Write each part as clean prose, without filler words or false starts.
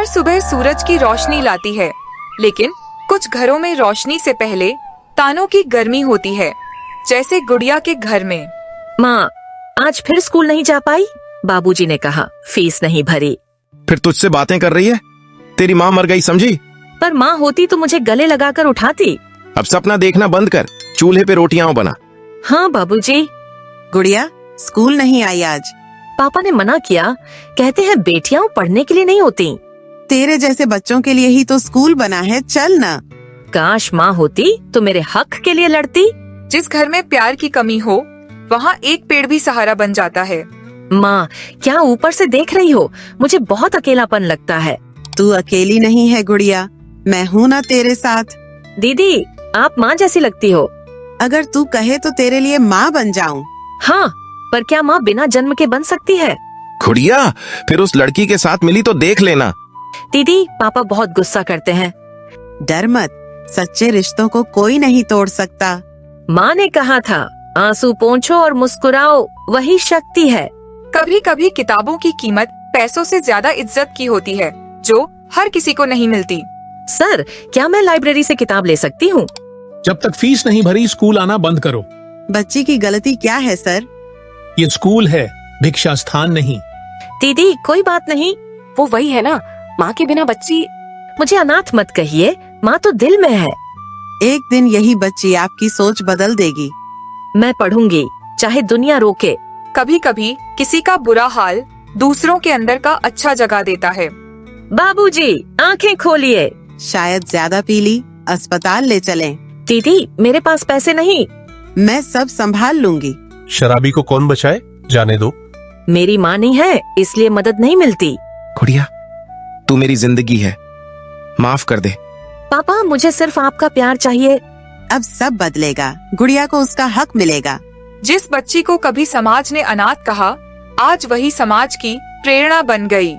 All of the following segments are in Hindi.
हर सुबह सूरज की रोशनी लाती है, लेकिन कुछ घरों में रोशनी से पहले तानों की गर्मी होती है, जैसे गुड़िया के घर में। माँ, आज फिर स्कूल नहीं जा पाई? बाबूजी ने कहा फीस नहीं भरी। फिर तुझसे बातें कर रही है? तेरी माँ मर गई समझी? पर माँ होती तो मुझे गले लगाकर उठाती। अब सपना देखना बंद कर, चूल्हे पे रोटियां बना। हाँ बाबूजी। गुड़िया स्कूल नहीं आई आज? पापा ने मना किया, कहते हैं बेटियां पढ़ने के लिए नहीं होती। तेरे जैसे बच्चों के लिए ही तो स्कूल बना है, चल ना। काश माँ होती तो मेरे हक के लिए लड़ती। जिस घर में प्यार की कमी हो, वहाँ एक पेड़ भी सहारा बन जाता है। माँ, क्या ऊपर से देख रही हो? मुझे बहुत अकेलापन लगता है। तू अकेली नहीं है गुड़िया, मैं हूँ ना तेरे साथ। दीदी, आप माँ जैसी लगती हो। अगर तू कहे तो तेरे लिए माँ बन जाऊँ। हाँ, पर क्या माँ बिना जन्म के बन सकती है? गुड़िया, फिर उस लड़की के साथ मिली तो देख लेना। दीदी, पापा बहुत गुस्सा करते हैं। डर मत, सच्चे रिश्तों को कोई नहीं तोड़ सकता। माँ ने कहा था आंसू पोंछो और मुस्कुराओ, वही शक्ति है। कभी कभी किताबों की कीमत पैसों से ज्यादा इज्जत की होती है, जो हर किसी को नहीं मिलती। सर, क्या मैं लाइब्रेरी से किताब ले सकती हूँ? जब तक फीस नहीं भरी स्कूल आना बंद करो। बच्ची की गलती क्या है सर? ये स्कूल है, भिक्षा स्थान नहीं। दीदी, कोई बात नहीं। वो वही है ना, माँ के बिना बच्ची। मुझे अनाथ मत कहिए, माँ तो दिल में है। एक दिन यही बच्ची आपकी सोच बदल देगी। मैं पढ़ूंगी, चाहे दुनिया रोके। कभी कभी किसी का बुरा हाल दूसरों के अंदर का अच्छा जगा देता है। बाबूजी, आंखें खोलिए। शायद ज्यादा पी ली, अस्पताल ले चलें। दीदी, मेरे पास पैसे नहीं। मैं सब संभाल लूंगी। शराबी को कौन बचाए, जाने दो। मेरी माँ नहीं है, इसलिए मदद नहीं मिलती। गुड़िया, तू मेरी जिंदगी है, माफ कर दे। पापा, मुझे सिर्फ आपका प्यार चाहिए। अब सब बदलेगा, गुड़िया को उसका हक मिलेगा। जिस बच्ची को कभी समाज ने अनाथ कहा, आज वही समाज की प्रेरणा बन गई।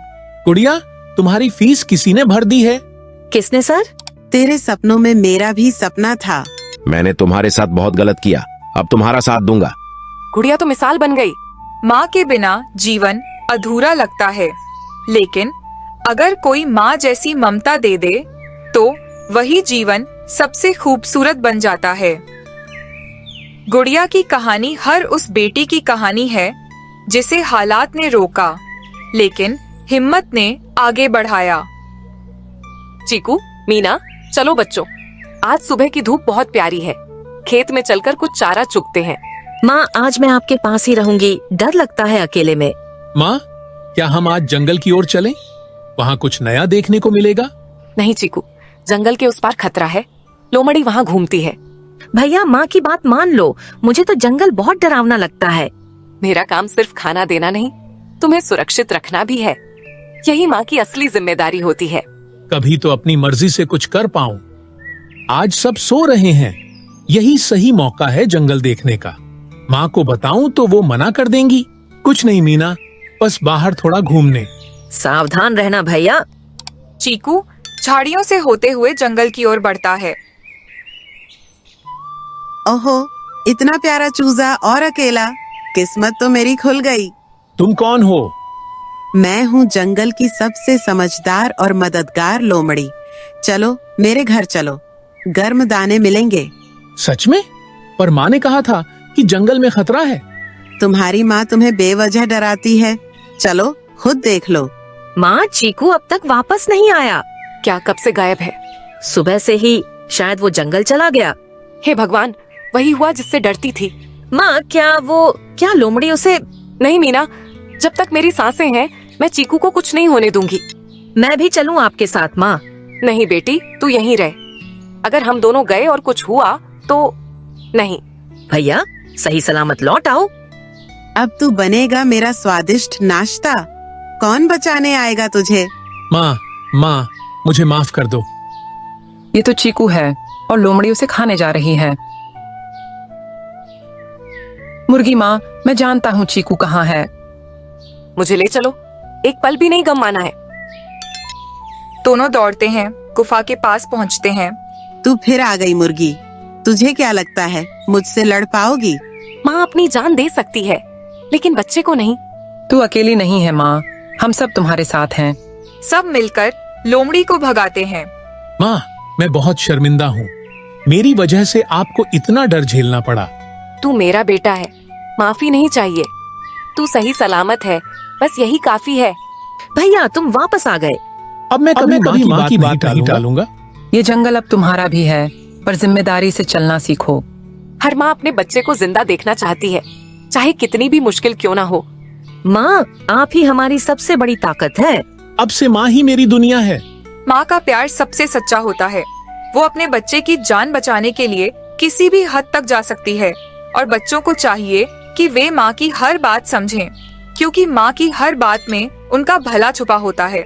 गुड़िया, तुम्हारी फीस किसी ने भर दी है। किसने सर? तेरे सपनों में मेरा भी सपना था। मैंने तुम्हारे साथ बहुत गलत किया, अब तुम्हारा साथ दूंगा। गुड़िया तो मिसाल बन गई। माँ के बिना जीवन अधूरा लगता है, लेकिन अगर कोई माँ जैसी ममता दे दे तो वही जीवन सबसे खूबसूरत बन जाता है। गुड़िया की कहानी हर उस बेटी की कहानी है जिसे हालात ने रोका, लेकिन हिम्मत ने आगे बढ़ाया। चीकू, मीना, चलो बच्चों, आज सुबह की धूप बहुत प्यारी है। खेत में चलकर कुछ चारा चुगते हैं। माँ, आज मैं आपके पास ही रहूंगी, डर लगता है अकेले में। माँ, क्या हम आज जंगल की ओर चलें? वहाँ कुछ नया देखने को मिलेगा। नहीं चीकू, जंगल के उस पार खतरा है। लोमड़ी वहाँ घूमती है। भैया, माँ की बात मान लो, मुझे तो जंगल बहुत डरावना लगता है। मेरा काम सिर्फ खाना देना नहीं, तुम्हें सुरक्षित रखना भी है। यही माँ की असली जिम्मेदारी होती है। कभी तो अपनी मर्जी से कुछ कर पाऊं। आज सब सो रहे हैं, यही सही मौका है जंगल देखने का। माँ को बताऊं तो वो मना कर देंगी। कुछ नहीं मीना, बस बाहर थोड़ा घूमने। सावधान रहना भैया। चीकू झाड़ियों से होते हुए जंगल की ओर बढ़ता है। ओहो, इतना प्यारा चूजा और अकेला, किस्मत तो मेरी खुल गई। तुम कौन हो? मैं हूँ जंगल की सबसे समझदार और मददगार लोमड़ी। चलो मेरे घर चलो, गर्म दाने मिलेंगे। सच में? पर माँ ने कहा था कि जंगल में खतरा है। तुम्हारी माँ तुम्हें बेवजह डराती है, चलो खुद देख लो। माँ, चीकू अब तक वापस नहीं आया। क्या कब से गायब है? सुबह से ही, शायद वो जंगल चला गया। हे भगवान, वही हुआ जिससे डरती थी। माँ, क्या लोमड़ी उसे? नहीं मीना, जब तक मेरी सांसें हैं मैं चीकू को कुछ नहीं होने दूंगी। मैं भी चलूं आपके साथ माँ? नहीं बेटी, तू यहीं रह। अगर हम दोनों गए और कुछ हुआ तो नहीं। भैया, सही सलामत लौट आओ। अब तू बनेगा मेरा स्वादिष्ट नाश्ता। कौन बचाने आएगा तुझे? माँ, मुझे माफ कर दो। ये तो चीकू है और लोमड़ी उसे खाने जा रही है। मुर्गी माँ, मैं जानता हूँ चीकू कहाँ है। मुझे ले चलो, एक पल भी नहीं गम माना है। दोनों दौड़ते हैं, गुफा के पास पहुँचते हैं। तू फिर आ गई मुर्गी, तुझे क्या लगता है मुझसे लड़ पाओगी? माँ अपनी जान दे सकती है, लेकिन बच्चे को नहीं। तू अकेली नहीं है माँ, हम सब तुम्हारे साथ हैं। सब मिलकर लोमड़ी को भगाते हैं। माँ, मैं बहुत शर्मिंदा हूँ। मेरी वजह से आपको इतना डर झेलना पड़ा। तू मेरा बेटा है, माफी नहीं चाहिए। तू सही सलामत है, बस यही काफी है। भैया तुम वापस आ गए। अब मैं कभी माँ की बात नहीं टालूंगा। ये जंगल अब तुम्हारा भी है, पर जिम्मेदारी से चलना सीखो। हर माँ अपने बच्चे को जिंदा देखना चाहती है, चाहे कितनी भी मुश्किल क्यों ना हो। माँ, आप ही हमारी सबसे बड़ी ताकत है। अब से माँ ही मेरी दुनिया है। माँ का प्यार सबसे सच्चा होता है। वो अपने बच्चे की जान बचाने के लिए किसी भी हद तक जा सकती है, और बच्चों को चाहिए कि वे माँ की हर बात समझें, क्योंकि माँ की हर बात में उनका भला छुपा होता है।